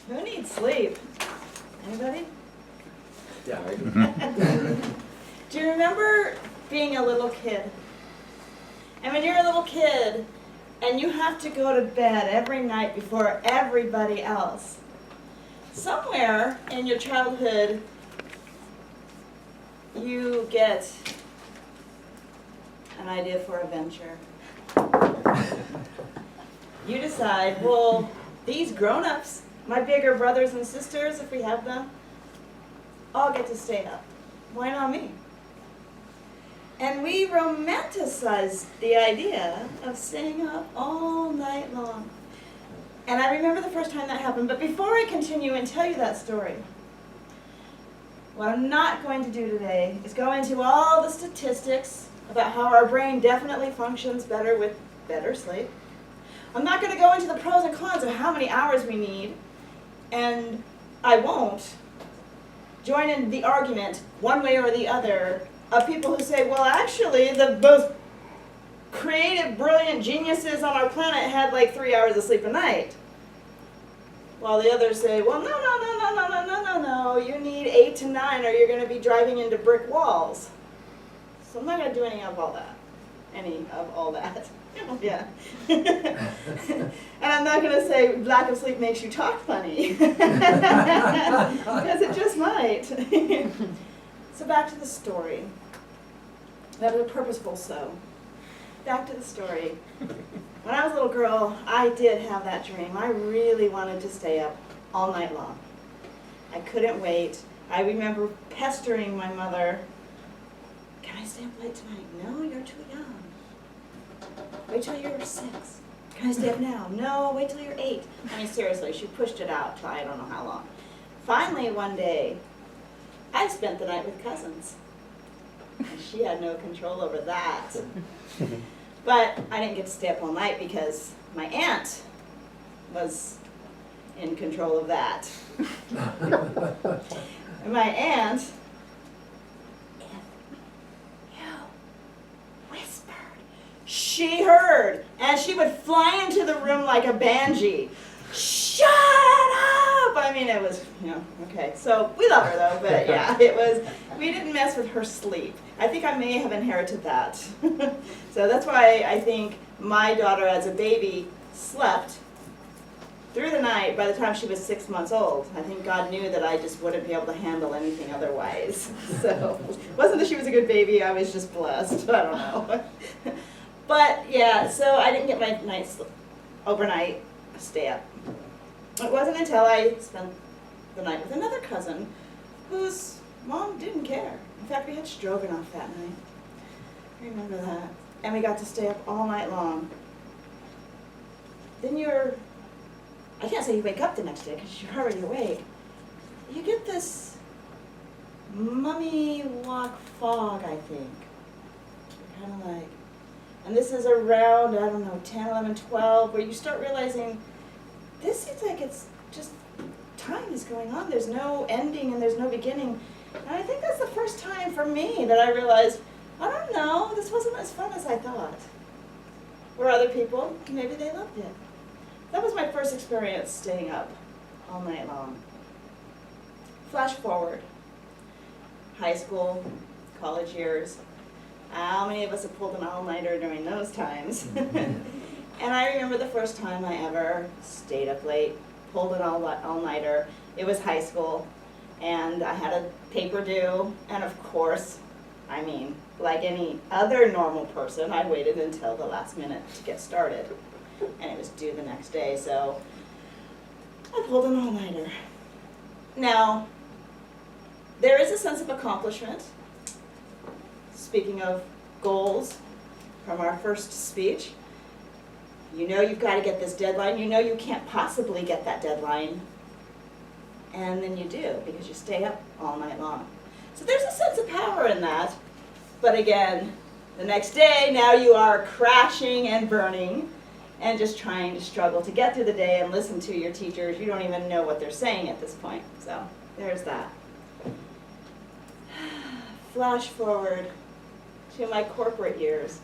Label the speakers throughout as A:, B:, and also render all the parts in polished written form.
A: Who needs sleep? Anybody?
B: Yeah.
A: Do you remember being a little kid? And when you're a little kid and you have to go to bed every night before everybody else, somewhere in your childhood you get an idea for a venture. You decide, well, these grown-ups, my bigger brothers and sisters, if we have them, all get to stay up. Why not me? And we romanticize the idea of staying up all night long. And I remember the first time that happened, but before I continue and tell you that story, what I'm not going to do today is go into all the statistics about how our brain definitely functions better with better sleep. I'm not going to go into the pros and cons of how many hours we need, and I won't join in the argument one way or the other of people who say, well, actually, the most creative, brilliant geniuses on our planet had like 3 hours of sleep a night. While the others say, well, no, you need 8 to 9 or you're going to be driving into brick walls. So I'm not going to do any of all that. Yeah. And I'm not going to say lack of sleep makes you talk funny. Because it just might. So back to the story. That was a purposeful so. Back to the story. When I was a little girl, I did have that dream. I really wanted to stay up all night long. I couldn't wait. I remember pestering my mother. Can I stay up late tonight? No, you're too young. Wait till you're 6. Can I stay up now? No, wait till you're 8. I mean, seriously, she pushed it out till I don't know how long. Finally, one day, I spent the night with cousins. And she had no control over that. But I didn't get to stay up all night because my aunt was in control of that. And my aunt, if you whispered, she heard, and she would fly into the room like a banshee. Shut up! I mean, it was, okay. So we love her though, but yeah, we didn't mess with her sleep. I think I may have inherited that. So that's why I think my daughter as a baby slept through the night by the time she was 6 months old. I think God knew that I just wouldn't be able to handle anything otherwise. So it wasn't that she was a good baby, I was just blessed. I don't know. But yeah, so I didn't get my overnight stay up. It wasn't until I spent the night with another cousin whose mom didn't care. In fact, we had stroganoff that night. I remember that. And we got to stay up all night long. Then I can't say you wake up the next day because you're already awake. You get this mummy walk fog, I think. You're kind of like, and this is around, 10, 11, 12, where you start realizing this seems like it's just time is going on. There's no ending and there's no beginning. And I think that's the first time for me that I realized, I don't know, this wasn't as fun as I thought. Or other people, maybe they loved it. That was my first experience staying up all night long. Flash forward. High school, college years. How many of us have pulled an all-nighter during those times? And I remember the first time I ever stayed up late, pulled an all-nighter. It was high school, and I had a paper due, and of course, like any other normal person, I waited until the last minute to get started, and it was due the next day, so I pulled an all-nighter. Now, there is a sense of accomplishment, speaking of goals from our first speech. You know you've got to get this deadline. You know you can't possibly get that deadline. And then you do, because you stay up all night long. So there's a sense of power in that. But again, the next day, now you are crashing and burning and just trying to struggle to get through the day and listen to your teachers. You don't even know what they're saying at this point. So there's that. Flash forward to my corporate years.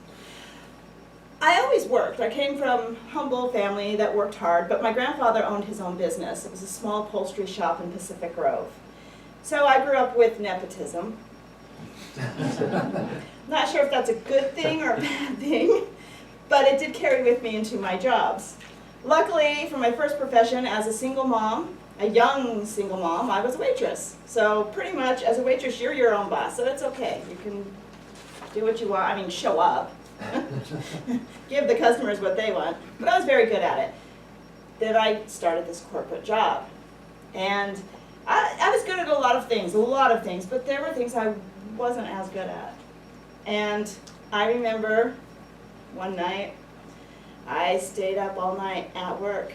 A: I always worked. I came from a humble family that worked hard, but my grandfather owned his own business. It was a small upholstery shop in Pacific Grove. So I grew up with nepotism. Not sure if that's a good thing or a bad thing, but it did carry with me into my jobs. Luckily, for my first profession as a single mom, a young single mom, I was a waitress. So pretty much as a waitress, you're your own boss, so it's okay. You can do what you want, I mean, show up. Give the customers what they want. But I was very good at it. Then I started this corporate job. And I was good at a lot of things, but there were things I wasn't as good at. And I remember one night, I stayed up all night at work.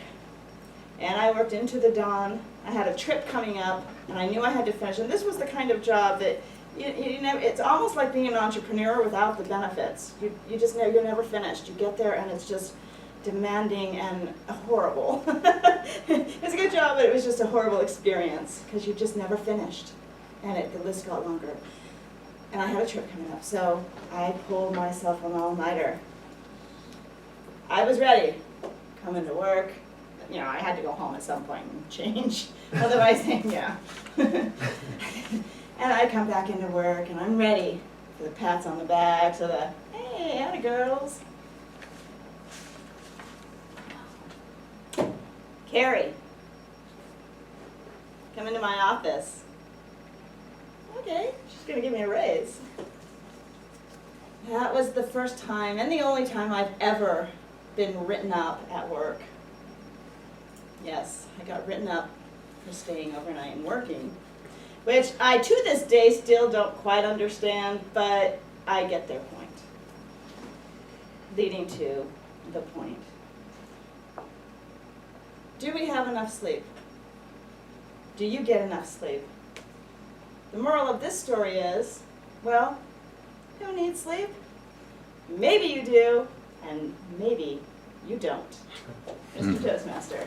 A: And I worked into the dawn. I had a trip coming up, and I knew I had to finish. And this was the kind of job that, you know, it's almost like being an entrepreneur without the benefits. You just know you're never finished. You get there, and it's just demanding and horrible. It's a good job, but it was just a horrible experience because you just never finished, and the list got longer. And I had a trip coming up, so I pulled myself an all-nighter. I was ready, coming to work. You know, I had to go home at some point and change, otherwise, yeah. And I come back into work, and I'm ready for the pats on the back, so the, hey, howdy girls. Carrie, come into my office. Okay, she's gonna give me a raise. That was the first time and the only time I've ever been written up at work. Yes, I got written up for staying overnight and working, which I to this day still don't quite understand, but I get their point. Leading to the point. Do we have enough sleep? Do you get enough sleep? The moral of this story is, well, who needs sleep? Maybe you do, and maybe you don't. Mr. Toastmaster.